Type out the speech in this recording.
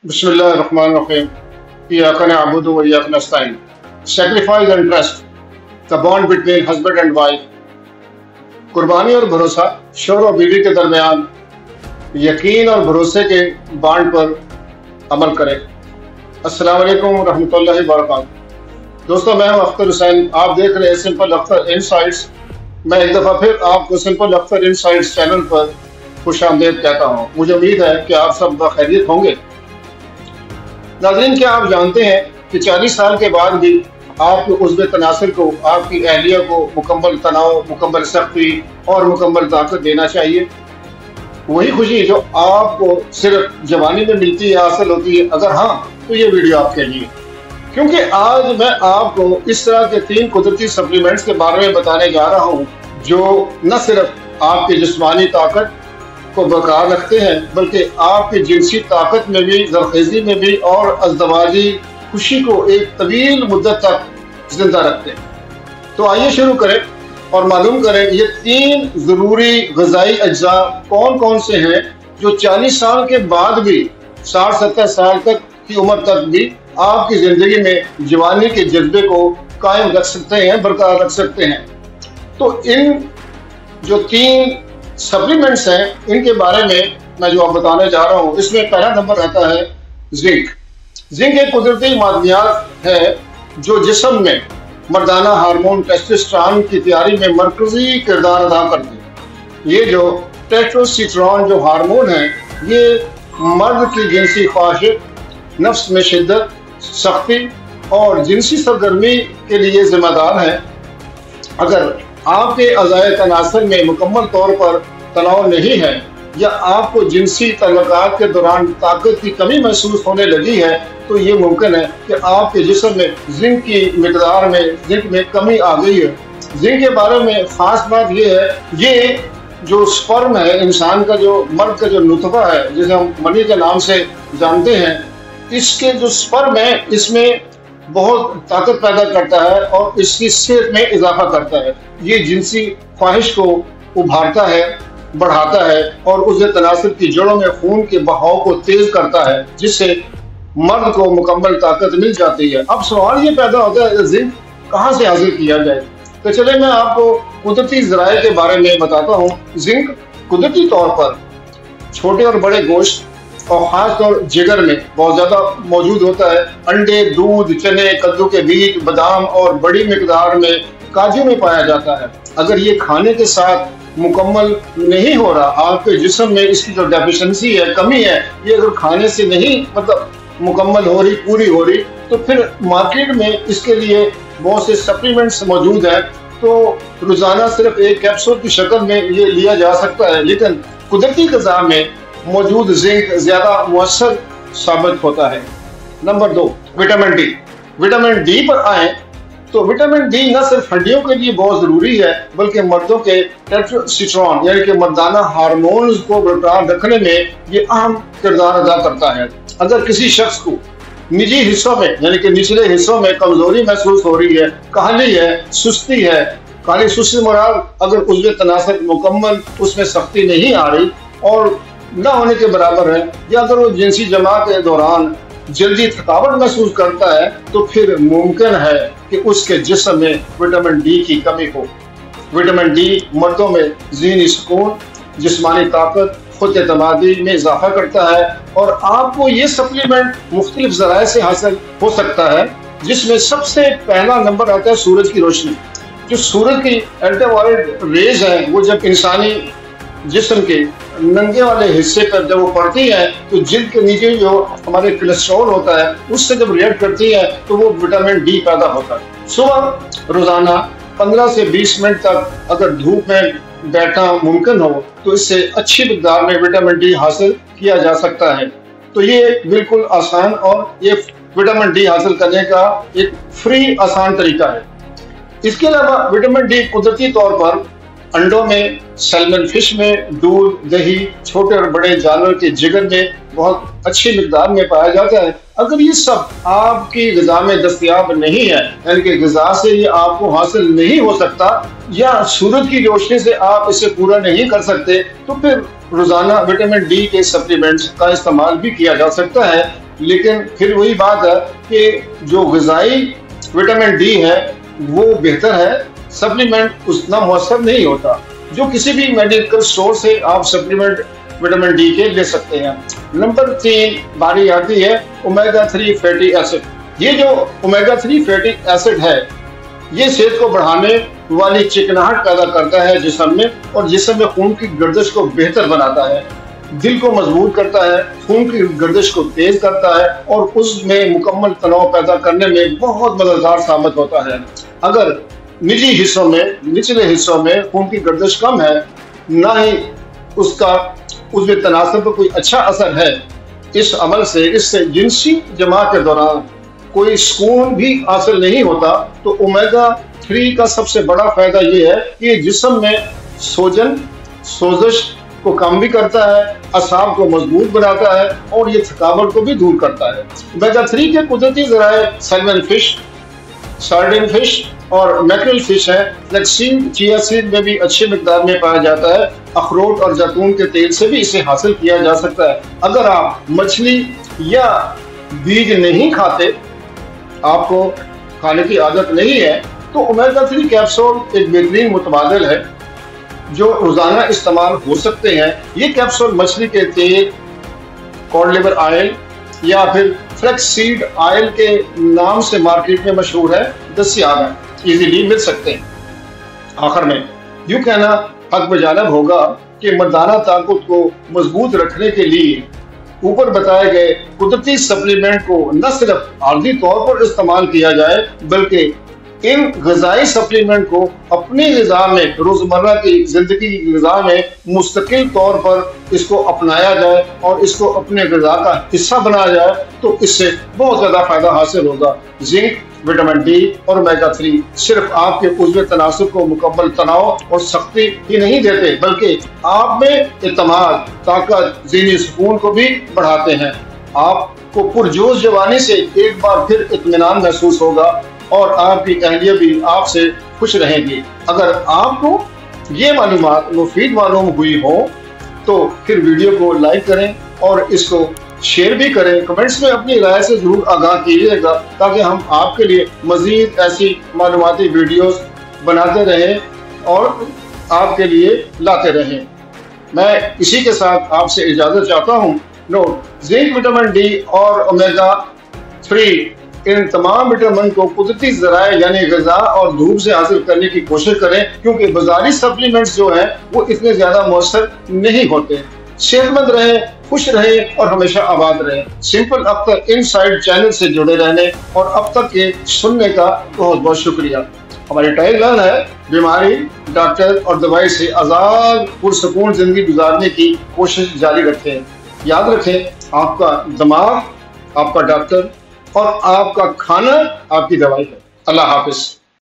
बिस्मिल्लाहिर्रहमानिर्रहीम। इय्याका नअबुदु व इय्याका नस्तईन। Sacrifice and trust, the bond between husband and wife। कुर्बानी और भरोसा, शौहर और बीवी के दरमियान यकीन और भरोसे के बॉन्ड पर अमल करें। अस्सलाम वालेकुम रहमतुल्लाहि व बरकातहू। दोस्तों, मैं हूं अख्तर हुसैन। आप देख रहे हैं सिंपल अख्तर इनसाइट्स। मैं एक दफ़ा फिर आपको सिंपल अख्तर इनसाइट्स चैनल पर खुशामदीद कहता हूं। मुझे उम्मीद है कि आप सब बखैरियत होंगे। नाज़रीन, क्या आप जानते हैं कि 40 साल के बाद भी आपको उज़्व तनासुर को, आपकी अहलिया को मुकम्मल तनाव, मुकम्मल सख्ती और मुकम्मल ताकत देना चाहिए। वही खुशी जो आपको सिर्फ जवानी में मिलती है, हासिल होती है। अगर हाँ, तो ये वीडियो आपके लिए, क्योंकि आज मैं आपको इस तरह के 3 कुदरती सप्लीमेंट्स के बारे में बताने जा रहा हूँ जो न सिर्फ आपकी जिस्मानी ताकत को बरकरार रखते हैं, बल्कि आपकी जिनसी ताकत में भी, ज़रखेज़ी में भी और अज़दवाजी खुशी को एक तवील मुद्दत तक जिंदा रखते हैं। तो आइए शुरू करें और मालूम करें ये 3 ज़रूरी ग़िज़ाई अज्जा कौन कौन से हैं जो 40 साल के बाद भी, 60-70 साल तक की उम्र तक भी आपकी ज़िंदगी में जवानी के जज्बे को कायम रख सकते हैं, बरकरार रख सकते हैं। तो इन जो 3 सप्लीमेंट्स हैं, इनके बारे में मैं जो आप बताने जा रहा हूँ, इसमें पहला नंबर आता है जिंक। जिंक एक कुदरती मादनियात है जो जिस्म में मर्दाना हार्मोन टेस्टोस्टेरोन की तैयारी में मरकजी किरदार अदा करती है। ये जो टेस्टोस्टेरोन जो हार्मोन है, ये मर्द की जिनसी ख्वाहिश, नफ्स में शिद्दत, सख्ती और जिनसी सरगर्मी के लिए जिम्मेदार है। अगर आपके अज़ाए तनासुर में मुकम्मल तौर पर तनाव नहीं है या आपको जिनसी तल्लुकात के दौरान ताकत की कमी महसूस होने लगी है, तो ये मुमकिन है कि आपके जिस्म में जिंक की मिकदार में, जिंक में कमी आ गई है। जिंक के बारे में ख़ास बात ये है, ये जो स्पर्म है, इंसान का जो मर्द का जो नुतफ़ा है, जिसे हम मनी के नाम से जानते हैं, इसके जो स्पर्म है इसमें बहुत ताकत पैदा करता है और इसकी सेहत में इजाफा करता है। ये जिनसी ख्वाहिश को उभारता है, बढ़ाता है और उज़्व तनासुर की जड़ों में खून के बहाव को तेज करता है, जिससे मर्द को मुकम्मल ताकत मिल जाती है। अब सवाल ये पैदा होता है, जिंक कहाँ से हासिल किया जाए? तो चले मैं आपको कुदरती ज़राए के बारे में बताता हूँ। जिंक कुदरती तौर पर छोटे और बड़े गोश्त और ख़ासतौर जिगर में बहुत ज़्यादा मौजूद होता है। अंडे, दूध, चने, कद्दू के बीज, बादाम और बड़ी मिकदार में काजू में पाया जाता है। अगर ये खाने के साथ मुकम्मल नहीं हो रहा, आपके जिस्म में इसकी जो डेफिशिएंसी है, कमी है, ये अगर खाने से नहीं मतलब मुकम्मल हो रही, पूरी हो रही, तो फिर मार्केट में इसके लिए बहुत से सप्लीमेंट्स मौजूद हैं। तो रोज़ाना सिर्फ एक कैप्सूल की शक्ल में ये लिया जा सकता है, लेकिन कुदरती ग़िज़ा में मौजूद जिंक ज़्यादा मुअस्सर साबित होता है। Number 2, vitamin D. Vitamin D पर आए तो विटामिन डी न सिर्फ हड्डियों के लिए बहुत ज़रूरी है, बल्कि मर्दों के टेस्टोस्टेरोन यानी कि मर्दाना हार्मोन्स को बरकरार रखने में ये अहम किरदार अदा करता है। अगर किसी शख्स को निजी हिस्सों में यानी कि निचले हिस्सों में कमजोरी महसूस हो रही है, काहली है, सुस्ती है, काली सुस्ती मुराद अगर उज़्व तनासुर मुकम्मल उसमें सख्ती नहीं आ रही और न होने के बराबर है, या अगर वो जिनसी जमा के दौरान जल्दी थकावट महसूस करता है, तो फिर मुमकिन है कि उसके जिस्म में विटामिन डी की कमी हो। विटामिन डी मर्दों में ज़हनी सुकून, जिस्मानी ताकत, खुद एतमादी में इजाफा करता है और आपको ये सप्लीमेंट मुख्तलिफ ज़राए से हासिल हो सकता है, जिसमें सबसे पहला नंबर आता है सूरज की रोशनी। जो सूरज की अल्ट्रावायलेट रेज है, वो जब इंसानी जिस्म के नंगे वाले हिस्से पर जब वो पड़ती है, तो जिल्द के नीचे जो हमारे कोलेस्ट्रॉल होता है, उससे जब रिएक्ट करती है तो वो विटामिन डी पैदा होता है। सुबह रोजाना 15 से 20 मिनट तक अगर धूप में बैठना मुमकिन हो, तो इससे अच्छी मिकदार में विटामिन डी हासिल किया जा सकता है। तो ये बिल्कुल आसान और ये विटामिन डी हासिल करने का एक फ्री आसान तरीका है। इसके अलावा विटामिन डी कुदरती तौर पर अंडों में, सैल्मन फिश में, दूध, दही, छोटे और बड़े जानवर के जिगर में बहुत अच्छी मिकदार में पाया जाता है। अगर ये सब आपकी ग़िज़ा में दस्तयाब नहीं है, यानी कि ग़िज़ा से ये आपको हासिल नहीं हो सकता या सूरज की रोशनी से आप इसे पूरा नहीं कर सकते, तो फिर रोज़ाना विटामिन डी के सप्लीमेंट्स का इस्तेमाल भी किया जा सकता है। लेकिन फिर वही बात है कि जो ग़िज़ाई विटामिन डी है वो बेहतर है, सप्लीमेंट उतना मौसर नहीं होता। जो किसी भी मेडिकल स्टोर से आप सप्लीमेंट विटामिन डी के ले सकते हैं। नंबर 3 बारी आती है ओमेगा 3 फैटी एसिड। ये जो ओमेगा 3 फैटी एसिड है ये सेहत को बढ़ाने वाली चिकनाहट पैदा करता है जिस्म में, और जिस्म में खून की गर्दिश को बेहतर बनाता है, दिल को मजबूत करता है, खून की गर्दिश को तेज करता है और उसमें मुकम्मल तनाव पैदा करने में बहुत मददगार साबित होता है। अगर निजी हिस्सों में, निचले हिस्सों में खून की गर्दिश कम है, ना ही उसमें तनासब पर कोई अच्छा असर है, इस अमल से इससे जिनसी जमा के दौरान कोई सुकून भी हासिल नहीं होता। तो ओमेगा 3 का सबसे बड़ा फायदा ये है कि जिस्म में सोजश को कम भी करता है, असाब को मजबूत बनाता है और ये थकावट को भी दूर करता है। ओमेगा 3 के कुदरती ज़राए सैल्मन फिश, सार्डिन फिश और मैक्रेल फिश है। फ्लैक्सीड, चिया सीड में भी अच्छी मिकदार में पाया जाता है। अखरोट और जैतून के तेल से भी इसे हासिल किया जा सकता है। अगर आप मछली या बीज नहीं खाते, आपको खाने की आदत नहीं है, तो ओमेगा 3 कैप्सूल एक बेहतरीन मुतबादिल है जो रोजाना इस्तेमाल हो सकते हैं। ये कैप्सूल मछली के तेल, कॉड लिवर ऑयल या फिर फ्लैक्स सीड ऑयल के नाम से मार्केट में मशहूर है, दस्तियाब है, इजीली मिल सकते हैं। आखिर में यूं कहना हक बजानब होगा कि मर्दाना ताकत को मजबूत रखने के लिए ऊपर बताए गए कुदरती सप्लीमेंट को न सिर्फ आर्जी तौर पर इस्तेमाल किया जाए, बल्कि इन ग़िज़ाई सप्लीमेंट को अपनी ग़िज़ा में, रोज़मर्रा की ज़िंदगी की ग़िज़ा में मुस्तकिल तौर पर इसको अपनाया जाए और इसको अपने ग़िज़ा का हिस्सा बनाया जाए, तो इससे बहुत ज़्यादा फ़ायदा हासिल होगा। जिंक, विटामिन डी और ओमेगा 3 सिर्फ आपके उज़्व तनासुब को मुकम्मल तनाव और सख्ती ही नहीं देते, बल्कि आप में इत्मीनान, ताकत, ज़हनी सुकून को भी बढ़ाते हैं। आपको पुरजोश जवानी से एक बार फिर इत्मीनान महसूस होगा और आपकी अहलिया भी आपसे खुश रहेगी। अगर आपको ये मालूमात मुफीद मालूम हुई हो तो फिर वीडियो को लाइक करें और इसको शेयर भी करें। कमेंट्स में अपनी राय से जरूर आगाह कीजिएगा ताकि हम आपके लिए मजीद ऐसी मालूमाती वीडियोस बनाते रहें और आपके लिए लाते रहें। मैं इसी के साथ आपसे इजाज़त चाहता हूँ। नोट, जिंक, विटामिन डी और ओमेगा 3 इन तमाम विटामिन को कुदरती ज़राए यानी ग़िज़ा और धूप से हासिल करने की कोशिश करें, क्योंकि बाजारी सप्लीमेंट्स जो हैं वो इतने ज़्यादा मौसर नहीं होते। सेहतमंद रहें, खुश रहें और हमेशा आबाद रहें। सिंपल अख्तर इनसाइड चैनल से जुड़े रहने और अब तक के सुनने का बहुत बहुत शुक्रिया। हमारी टैगलाइन है, बीमारी, डॉक्टर और दवाई से आज़ाद पुरसुकून जिंदगी गुजारने की कोशिश जारी रखें। याद रखें, आपका दिमाग आपका डॉक्टर और आपका खाना आपकी दवाई है। अल्लाह हाफिज।